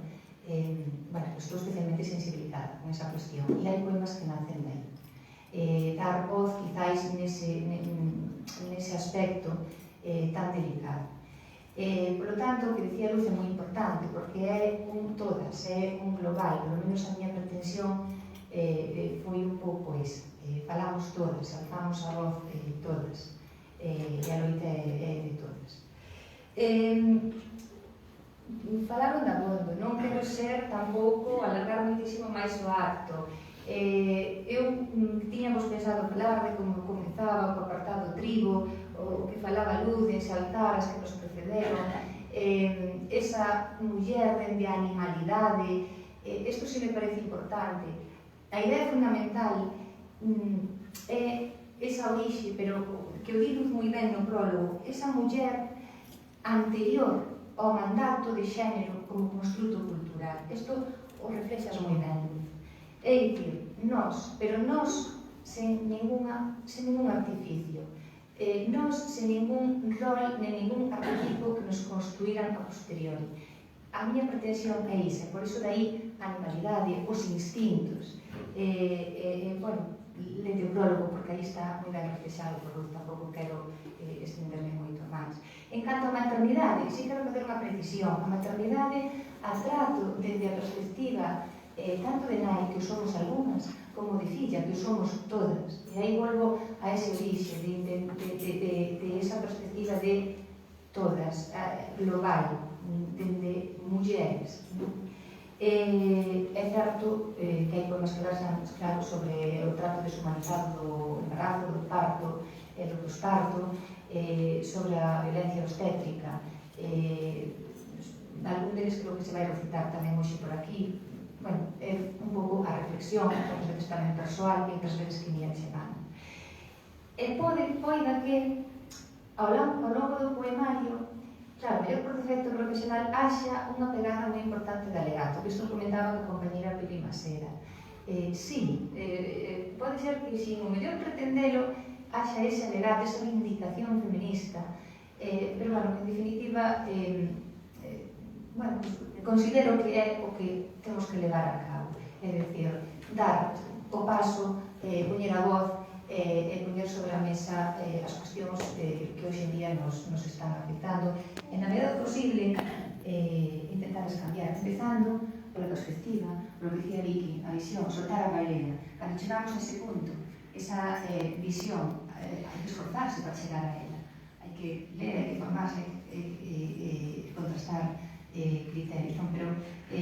estou especialmente sensibilizada con esa cuestión, e hai poemas que nacen de aí. Dar voz, quizáis, nese aspecto tan delicado. Por lo tanto, o que decía Luz é moi importante, porque é todas, é un global, pelo menos a miña pretensión foi un pouco esa. Falamos todas, alzamos a voz todas, e a loita é de todas. Falaron de abondo, non quero ser tampouco alargar muitísimo máis o acto. Eu tiñamos pensado falar de como comezaba o apartado tribo, o que falaba Luz de exaltar as que nos precederon, esa muller dende a animalidade, isto se me parece importante. A idea fundamental é esa orixe, pero que o digo moi ben no prólogo, esa muller anterior ao mandato de xénero como construto cultural. Isto o reflexas moi ben. É dicir, nós, pero nós sen ningún artificio, nós sen ningún rol, nen ningún arquetipo que nos construíran a posteriori. A miña pretensión é isa, por iso dai a animalidade, os instintos. Bueno, lete o prólogo, porque aí está moi ben reflexado, por tampouco quero estenderme moito máis. En canto á maternidade, si quero facer unha precisión. A maternidade a trato desde a perspectiva tanto de nai, que somos algunhas, como de filla, que somos todas. E aí volvo a ese orixe de esa perspectiva de todas, global, de mulleres. É certo que hai poemas que versan, claro, sobre o trato deshumanizado do embarazo, do parto e do posparto, sobre a violencia obstétrica. Algún deles creo que se vai recitar tamén hoxe por aquí. Bueno, é un pouco a reflexión, outras veces tamén persoal, e outras veces que me ia chegando. E poida que ao longo do poemario, claro, mellor por defecto profesional, haxa unha pegada moi importante de alegato, que isto comentaba a compañera Pili Masera. Sí, pode ser que sin o mellor pretendelo haxa ese alegato, esa reivindicación feminista, pero, bueno, en definitiva, bueno, considero que é o que temos que levar a cabo, é dicir, dar o paso, poñer a voz e poñer sobre a mesa as cuestións que hoxe en día nos están afectando e, na medida posible, intentar cambiar, empezando pola perspectiva, polo que dicía Vicky, a visión, soltar a galera. Cando chegamos a ese punto, esa visión, hai que esforzarse para chegar a ela, hai que ler, hai que formarse, contrastar criterios, non? Pero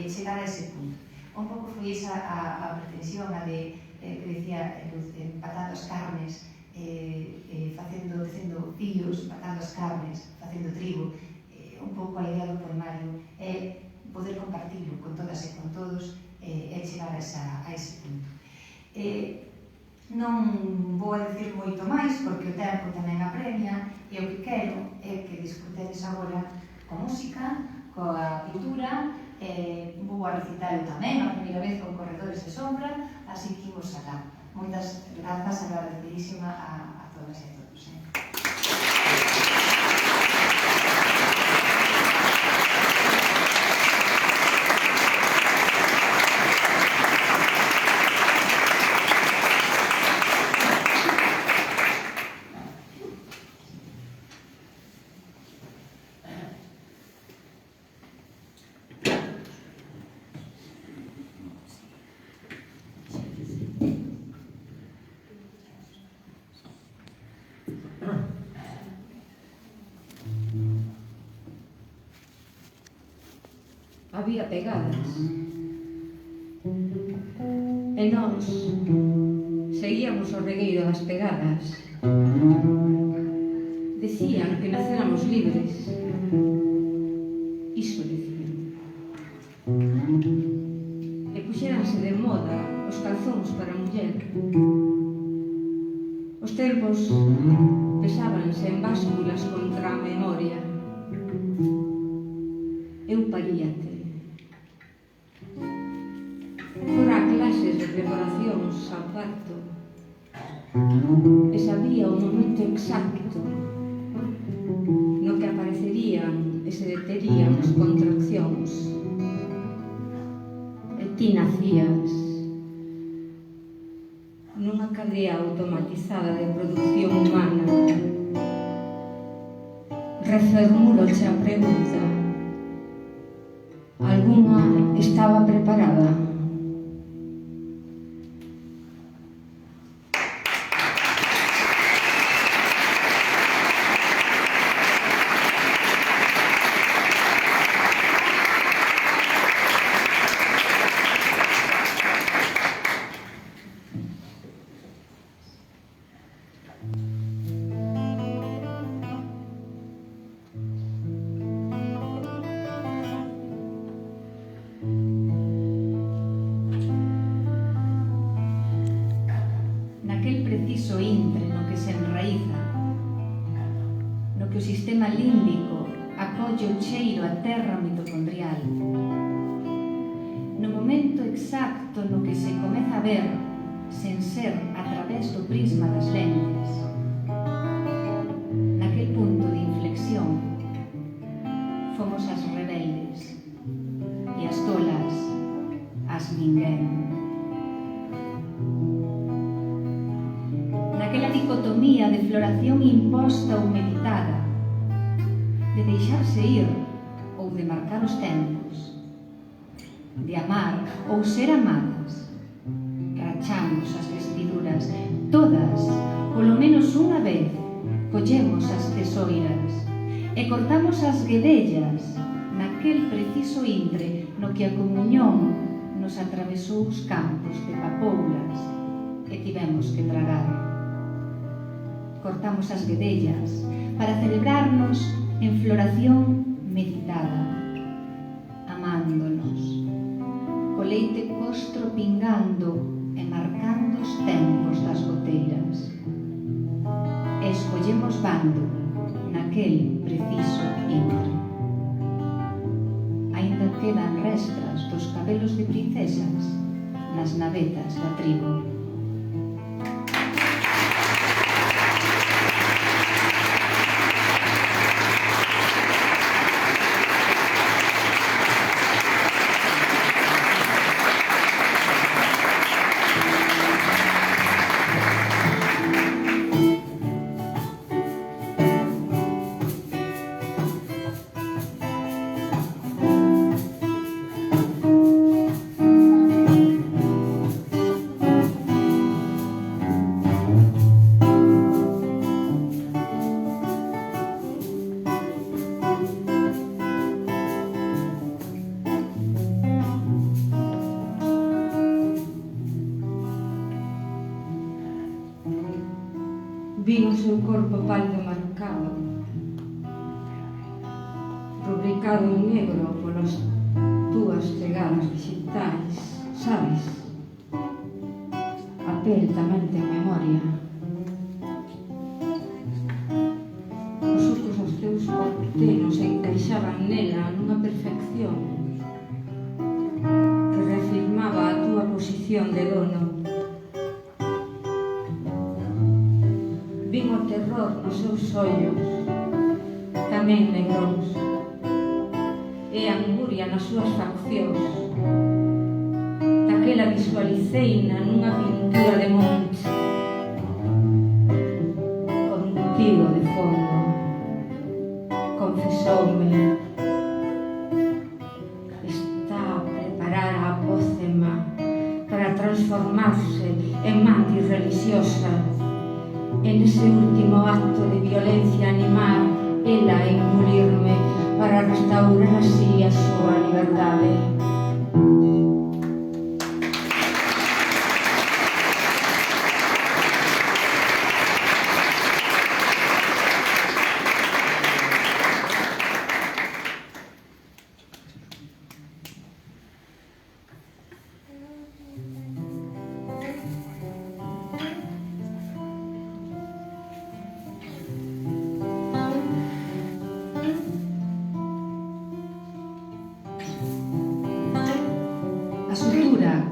chegar a ese punto. Un pouco foi esa a pretensión, a de, que decía Luz, empatando as carnes, tecendo fillos, empatando as carnes, facendo trigo. Un pouco a idea do poemario é poder compartirlo con todas e con todos e chegar a ese punto. Non vou a dicir moito máis, porque o tempo tamén apremia, e o que quero é que disfrutedes agora con música, coa pintura, vou a recitar tamén a primeira vez con Corredores de Sombra, así que imos alá. Moitas grazas, agradecidísima a todas e a todos. Había pegadas e nós seguíamos o regueiro das pegadas. Decían que naceramos libres, iso decían, e puxéranse de moda os calzóns para a muller. Os termos pesábanse en básculas contra a memoria. Eu paríate. Fora clases de preparacións ao parto e sabía o momento exacto no que aparecerían e se deterían as contraccións. E ti nacías nunha cadea automatizada de produción humana. Reformuloche a pregunta: alguna estaba preparada? preciso intre no que se enraiza, no que o sistema límbico acolle o cheiro a terra mitocondrial, no momento exacto no que se comeza a ver sen ser a través do prisma das lentes, naquel punto de inflexión, fomos as rebeldes e as tolas, as ninguén. Naquela dicotomía de floración imposta ou meditada, de deixarse ir ou de marcar os tempos, de amar ou ser amadas, rachamos as vestiduras, todas, polo menos unha vez, collemos as tesoiras e cortamos as guedellas naquel preciso intre no que a comunión nos atravesou os campos de papoulas e tivemos que tragar. Cortamos as guedellas para celebrarnos en floración meditada, amándonos, co leite costro pingando e marcando os tempos das goteiras. E escollemos bando naquel preciso intre. Ainda quedan restras dos cabelos de princesas nas navetas da tribo. Vino o seu corpo pálido marcado, rubricado en negro polas túas chegadas digitais, sabes? A pel tamén ten memoria. Os surcos dos teus cortenos encaixaban nela nunha perfección que reafirmaba a túa posición de dono. Vin o terror nos seus ollos, tamén negros, e a anguria nas súas faccións. Daquela visualiceina nunha pintura de Monte, contigo de fondo. Confesoume, está a preparar a apócema para transformarse en mantis religiosa. En ese último acto de violencia animal, ela a engulirme para restaurar así a súa liberdade.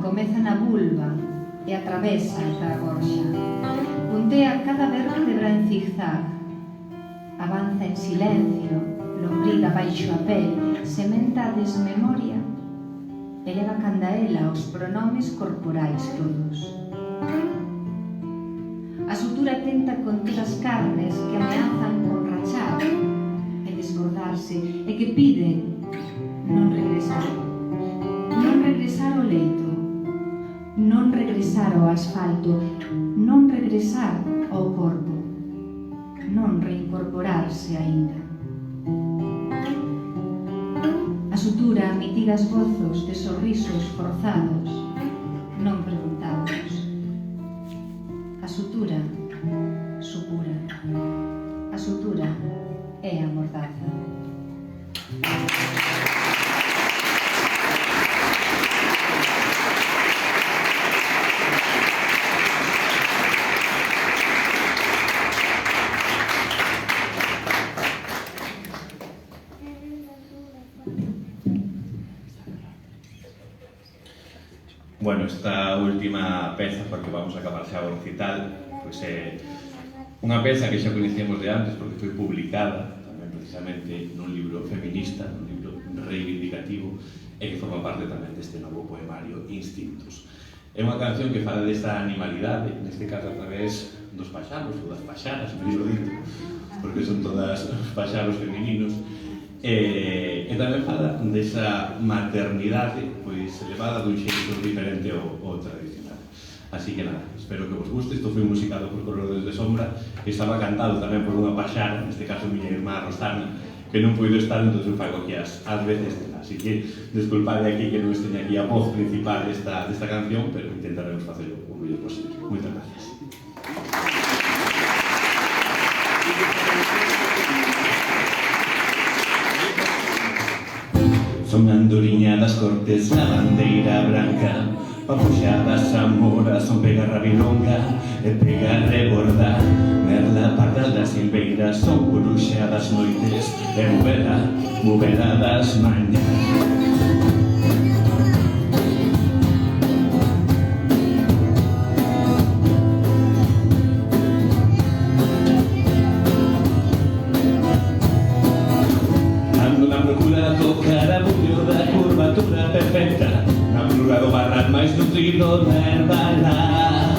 Comeza na vulva e atravesa ata a gorxa. Puntea cada vértebra en zigzag. Avanza en silencio, lombriga baixo a pel, sementa a desmemoria e leva canda ela os pronomes corporais todos. A sutura tenta conter as carnes que ameazan con rachar e desbordarse e que piden non regresar. Non regresar ao leito, non regresar ao asfalto, non regresar ao corpo, non reincorporarse aínda. A sutura mitiga as gozos de sorrisos forzados, non preguntados. A sutura supura. A sutura é a mordaza. Bueno, esta última peza, porque vamos a acabar xa o recital, pois é unha peza que xa coñecíamos de antes porque foi publicada tamén precisamente nun libro feminista, nun libro reivindicativo, e que forma parte tamén deste novo poemario Instintos. É unha canción que fala desta animalidade, neste caso a través dos paxaros ou das paxaras, mellor dito, porque son todas paxaros femininos, e tamén fala desa maternidade pois elevada dun xeito diferente ao tradicional. Así que nada, espero que vos guste. Isto foi musicado por Corredores de Sombra e estaba cantado tamén por unha paxara, neste caso miña irmá Rosana, que non puido estar, entón eu fago aquí ás veces dela. Así que desculpade aquí que non esteña aquí a voz principal desta canción, pero intentaremos facelo o mellor posible. Moitas gracias. Son andoriñadas cortes na bandeira branca, papuxadas amoras, son pega rabilonga e pega reborda, merla pardal das silveiras, son coruxadas noites e mubeladas mañas. Do herbala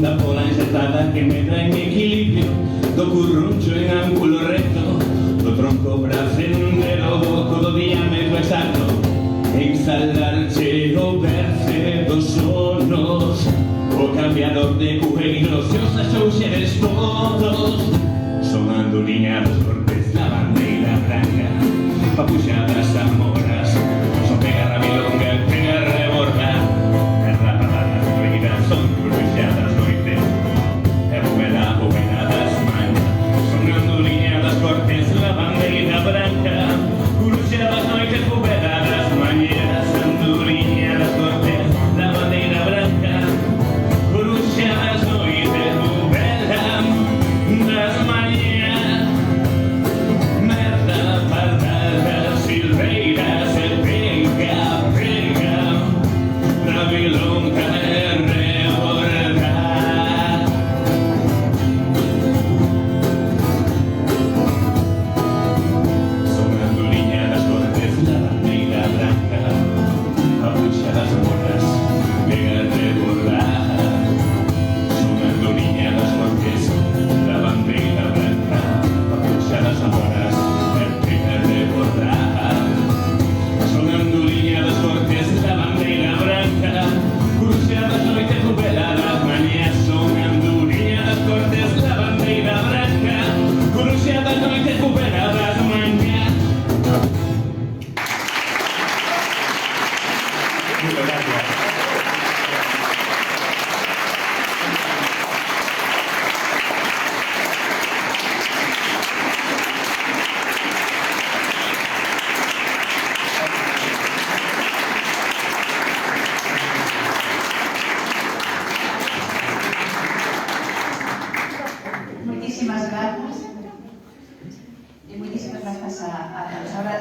da pola insertada que medra en equilibrio, do curruncho en ángulo recto, do tronco bracendero, do oco do diámetro exacto, exhalarche o verse dos sonos, o cambiador de cueiros e os axouxeres todos. Son andoriñados cortes na bandeira branca, papuxadas amoras, son pega rabilonga, pega reborda, son cruixadas noites e mubeladas mañas. Son andoriñadas cortes na bandeira branca, cruixadas noites, mubeladas mañas. Andoriñadas cortes na bandeira branca, cruixadas noites, mubeladas mañas. Merda pardadas silveiras e pega na bilonga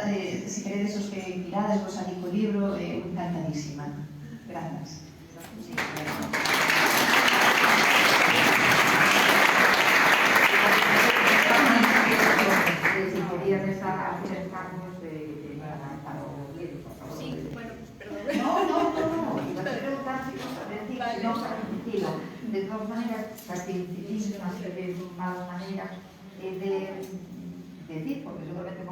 de se queredes os que mirades vos ali co libro, encantadísima. Grazas. Si podíades acercarnos para o libro, por favor. Sí, bueno, perdón. No, iba a preguntar si vos sabés, no para repetirlo. De todas maneras, facilitísimas que de malas maneras de decir, porque seguramente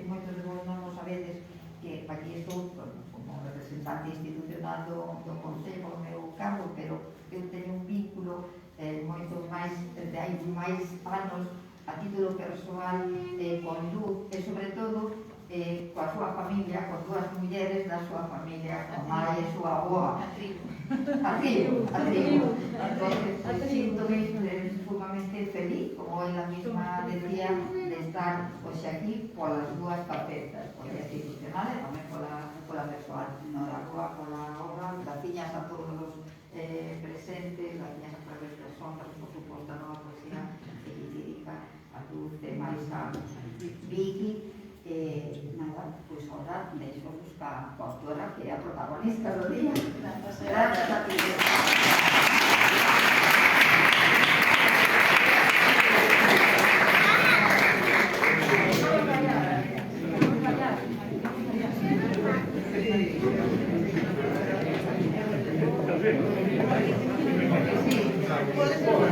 moitos de vos non o sabedes, que aquí estou como representante institucional do Concello, do meu cargo, pero eu teño un vínculo moito máis, de hai máis anos, a título persoal con Luz, e sobre todo coa súa familia, con dúas mulleres da súa familia, a mãe e a súa avoa. A tribu. Entonces, síntome sumamente feliz, como ela misma decía, de estar hoxe aquí polas dúas facetas, pola institucional e tamén pola persoal. Enhoraboa pola obra, graciñas a todos os presentes, graciñas a través das sombras, por suposto, a nova poesía lírica, a Luz e máis a Vicky. Nada, pois ahora deixo esta autora que é a protagonista do día. Gracias. Gracias a ti. Podemos